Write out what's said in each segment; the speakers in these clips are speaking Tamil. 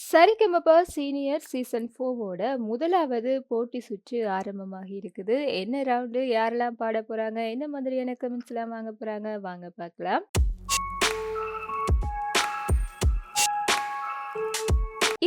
சரிகமப சீனியர் சீசன் 4வோட முதலாவது போட்டி சுற்று ஆரம்பமாகி இருக்குது. என்ன ரவுண்டு? யாரெல்லாம் பாடப் போறாங்க? என்ன மாதிரியான கமெண்ட்ஸ்லாம் வாங்கப் போறாங்க? வாங்க பார்க்கலாம்.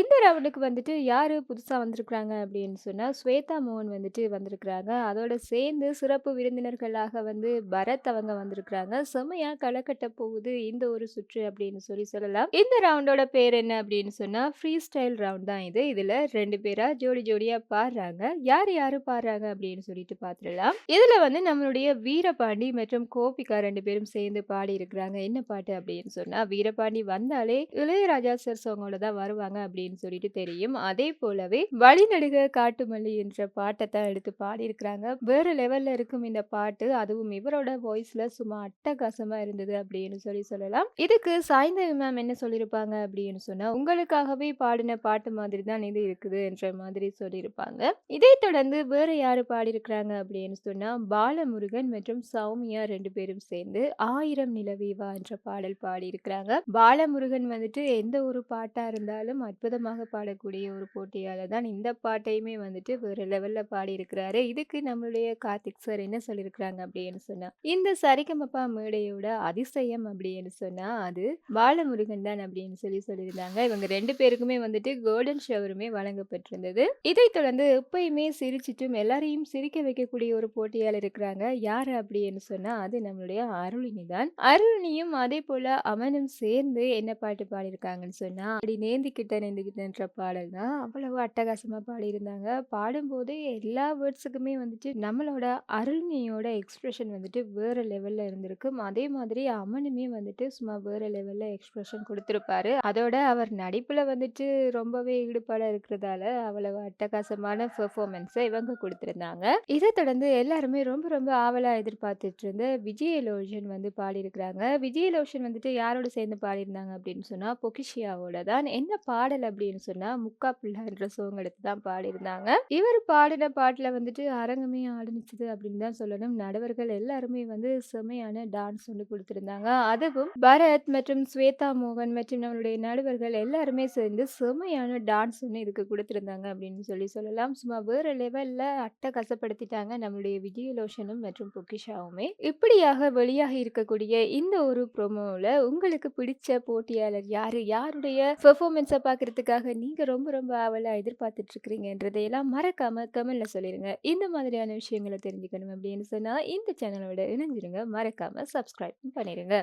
இந்த ரவுண்டுக்கு வந்துட்டு யாரு புதுசா வந்திருக்கிறாங்க அப்படின்னு சொன்னா, ஸ்வேதா மோகன் வந்துட்டு வந்திருக்கிறாங்க. அதோட சேர்ந்து சிறப்பு விருந்தினர்களாக வந்து பரத் அவங்க வந்திருக்கிறாங்க. செம்மையா களை கட்டப் போகுது இந்த ஒரு சுற்று அப்படின்னு சொல்லலாம். இந்த ரவுண்டோட பேர் என்ன அப்படின்னு சொன்னா, ஃப்ரீ ஸ்டைல் ரவுண்ட் தான் இது. இதுல 2 பேரா ஜோடி ஜோடியா பாடுறாங்க. யாரு யாரு பாடுறாங்க அப்படின்னு சொல்லிட்டு பார்த்துடலாம். இதுல வந்து நம்மளுடைய வீரபாண்டி மற்றும் கோபிகா 2 பேரும் சேர்ந்து பாடி இருக்கிறாங்க. என்ன பாட்டு அப்படின்னு சொன்னா, வீரபாண்டி வந்தாலே இளையராஜா சார் சாங்கோட தான் வருவாங்க அப்படின்னு சொல்லிட்டு தெரியும். அதே போலவே வழிநெடுக காட்டுமல்லி என்ற பாட்டை தான் எடுத்து பாடியிருக்கிறாங்க. வேற லெவல்ல இருக்கும் இந்த பாட்டு. அதுவும் இவரோட வாய்ஸ்ல சும்மா அட்டகாசமா இருந்தது அப்படின்னு சொல்லலாம். இதுக்கு சாய்ந்தவி மேம் என்ன சொல்லியிருப்பாங்க அப்படின்னு சொன்னா, உங்களுக்காகவே பாடின பாட்டு மாதிரி தான் இது இருக்குது என்ற மாதிரி சொல்லியிருப்பாங்க. இதைத் தொடர்ந்து வேற யாரு பாடியிருக்கிறாங்க அப்படின்னு சொன்னா, பாலமுருகன் மற்றும் சௌமியா 2 பேரும் சேர்ந்து ஆயிரம் நிலவே வா என்ற பாடல் பாடியிருக்கிறாங்க. பாலமுருகன் வந்துட்டு எந்த ஒரு பாட்டா இருந்தாலும் அற்புதமாக பாடக்கூடிய ஒரு போட்டியாளர் தான். இந்த பாட்டையுமே வந்துட்டு வேற லெவல்ல பாடியிருக்கிறாரு. இதுக்கு நம்மளுடைய கார்த்திக் சார் என்ன சொல்லியிருக்கிறாங்க அப்படின்னு சொன்னா, இந்த சரிகமபா மேடையோட அதிசயம் அப்படின்னு சொன்னா, அது பாலமுருகன் தான் அப்படின்னு சொல்லியிருந்தாங்க. இவங்க 2 பேருக்குமே வந்துட்டு கோல்டன் ஷவருமே வழங்கப்பட்டிருந்தது. இதைத் தொடர்ந்து எப்பயுமே சிரிச்சிட்டும் எல்லாரையும் சிரிக்க வைக்கக்கூடிய ஒரு போட்டியாளர் இருக்கிறாங்க. யாரு அப்படின்னு சொன்னா, அது நம்மளுடைய அருளினி தான். அருளினியும் அதே போல அமனும் சேர்ந்து என்ன பாட்டு பாடியிருக்காங்கன்னு சொன்னா, "அடி நேந்திக்கிட்டன்ற பாடல் தான். அவ்வளவு அட்டகாசமா பாடியிருந்தாங்க. பாடும்போதே எல்லா வேர்ட்ஸுக்குமே வந்துட்டு நம்மளோட அருள்னியோட எக்ஸ்பிரஷன் வந்துட்டு வேற லெவல்ல இருந்திருக்கும். அதே மாதிரி அமனுமே வந்துட்டு சும்மா வேற லெவல்ல எக்ஸ்பிரஷன் குடுத்திருப்பாரு. அதோட அவர் நடிப்புல வந்துட்டு ரொம்பவே ஈடுபாடா இருக்கிறதால அவ்வளவு அட்டகாசமான பெர்ஃபார்மன்ஸ இவங்க குடுத்திருந்தாங்க. இதைத் தொடர்ந்து எல்லாருமே ரொம்ப ரொம்ப ஆவலா எதிர்பார்த்துட்டு இருந்த விஜயலோஷன் வந்து பாடியிருக்கிறாங்க. விஜயலோஷன் வந்துட்டு யாரோட சேர்ந்து பாடியிருந்தாங்க அப்படின்னு சொன்னா, பொக்கிஷியாவோட தான். என்ன பாடல் அப்படின்னு சொன்னா, முக்கா பிள்ளைன்ற சாங் எடுத்து தான் பாடியிருந்தாங்க. இவர் பாடின பாட்டுல வந்துட்டு அரங்கமே ஆடுனுச்சுது அப்படின்னு தான் சொல்லணும். நடுவர்கள் எல்லாருமே வந்து செம்மையான டான்ஸ் வந்து குடுத்திருந்தாங்க. அதுவும் பரத் மற்றும் ஸ்வேதா மோகன் மற்றும் நம்மளுடைய நடுவர்கள் எல்லாருமே சேர்ந்து செம்மையான டான்ஸ் ஒண்ணு இதுக்கு குடுத்திருந்தாங்க அப்படின்னு சொல்லலாம். சும்மா வேற லெவல்ல அட்டகாசப்படுத்திட்டாங்க நம்மளுடைய விஜயலோஷனும் மற்றும் பொக்கிஷாவுமே. இப்படியாக வெளியாகி இருக்கக்கூடிய இந்த ஒரு ப்ரோமோல உங்களுக்கு பிடிச்ச போட்டியாளர் யாரு? யாருடைய பெர்ஃபார்மன்ஸ பார்க்கறதுக்காக நீங்க ரொம்ப ரொம்ப ஆவலா எதிர்பார்த்துட்டு இருக்கிறீங்கன்றதையெல்லாம் மறக்காம கமெண்ட்ல சொல்லிருங்க. இந்த மாதிரியான விஷயங்கள தெரிஞ்சுக்கணும் அப்படின்னு சொன்னா, இந்த சேனலோட இணைஞ்சிருங்க. மறக்காம சப்ஸ்கிரைப் பண்ணிருங்க.